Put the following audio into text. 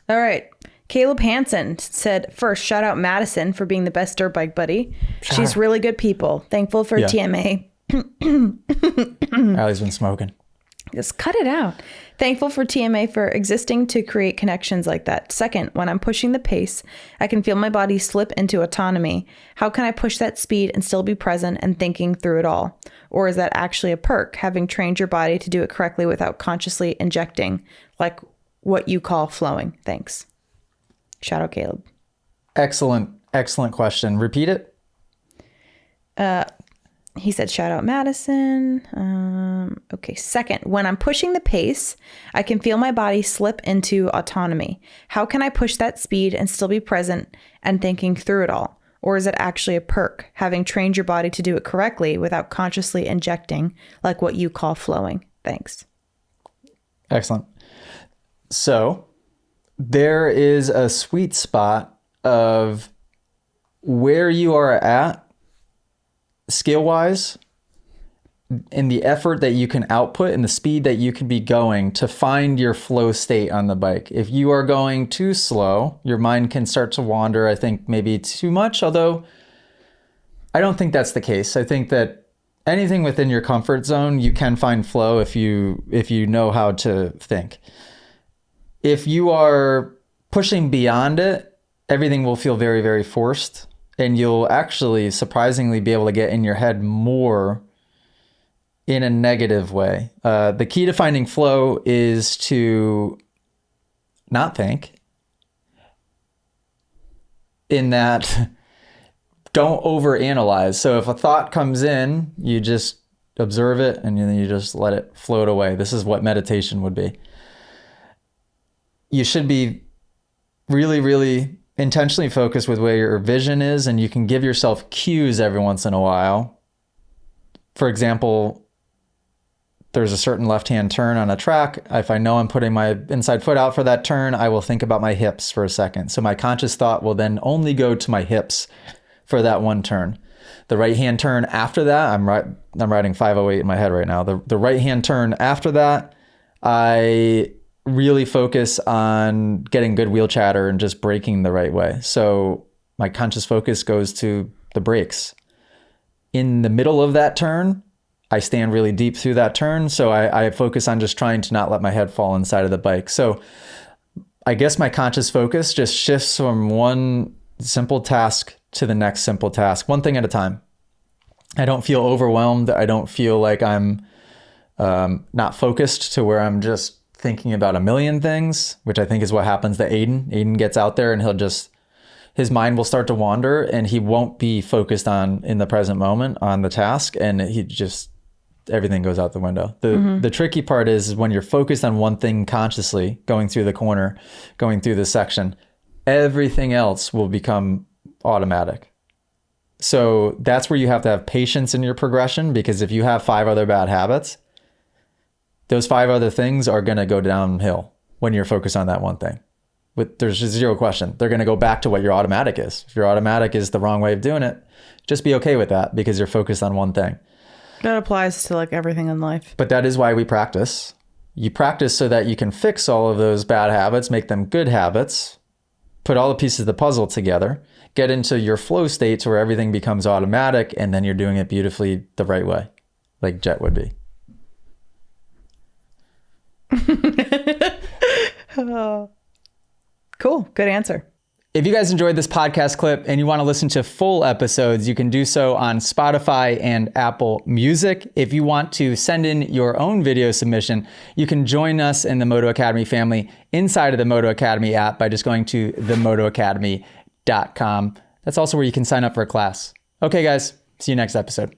All right. Caleb Hansen said, first, shout out Madison for being the best dirt bike buddy. She's really good people. Thankful for TMA. Allie's been smoking. Just cut it out. Thankful for TMA for existing to create connections like that. Second, when I'm pushing the pace, I can feel my body slip into autonomy. How can I push that speed and still be present and thinking through it all? Or is that actually a perk, having trained your body to do it correctly without consciously injecting, like what you call flowing? Thanks. Shout out Caleb. Excellent question. Repeat it. He said, shout out Madison. Okay. Second, when I'm pushing the pace, I can feel my body slip into autonomy. How can I push that speed and still be present and thinking through it all? Or is it actually a perk, having trained your body to do it correctly without consciously injecting, like what you call flowing? Thanks. Excellent. So there is a sweet spot of where you are at skill-wise, in the effort that you can output and the speed that you can be going to find your flow state on the bike. If you are going too slow, your mind can start to wander, I think maybe too much, although I don't think that's the case. I think that anything within your comfort zone, you can find flow if you know how to think. If you are pushing beyond it, everything will feel very, very forced. And you'll actually surprisingly be able to get in your head more in a negative way. The key to finding flow is to not think. In that, don't overanalyze. So if a thought comes in, you just observe it and then you just let it float away. This is what meditation would be. You should be really, really intentionally focus with where your vision is, and you can give yourself cues every once in a while. For example, there's a certain left-hand turn on a track. If I know I'm putting my inside foot out for that turn, I will think about my hips for a second. So my conscious thought will then only go to my hips for that one turn. The right-hand turn after that, I'm writing 508 in my head right now. The right-hand turn after that, I really focus on getting good wheel chatter and just braking the right way. So my conscious focus goes to the brakes. In the middle of that turn, I stand really deep through that turn. So I focus on just trying to not let my head fall inside of the bike. So I guess my conscious focus just shifts from one simple task to the next simple task, one thing at a time. I don't feel overwhelmed. I don't feel like I'm not focused to where I'm just thinking about a million things, which I think is what happens to Aiden. Aiden gets out there and his mind will start to wander and he won't be focused on in the present moment on the task. And everything goes out the window. The tricky part is when you're focused on one thing consciously, going through the corner, going through the section, everything else will become automatic. So that's where you have to have patience in your progression, because if you have 5 other bad habits, those 5 other things are going to go downhill when you're focused on that one thing. There's just zero question. They're going to go back to what your automatic is. If your automatic is the wrong way of doing it, just be okay with that because you're focused on one thing. That applies to like everything in life. But that is why we practice. You practice so that you can fix all of those bad habits, make them good habits, put all the pieces of the puzzle together, get into your flow states where everything becomes automatic, and then you're doing it beautifully the right way, like Jet would be. Oh. Cool. Good answer. If you guys enjoyed this podcast clip and you want to listen to full episodes, you can do so on Spotify and Apple Music. If you want to send in your own video submission, you can join us in the Moto Academy family inside of the Moto Academy app by just going to themotoacademy.com. That's also where you can sign up for a class. Okay, guys, see you next episode.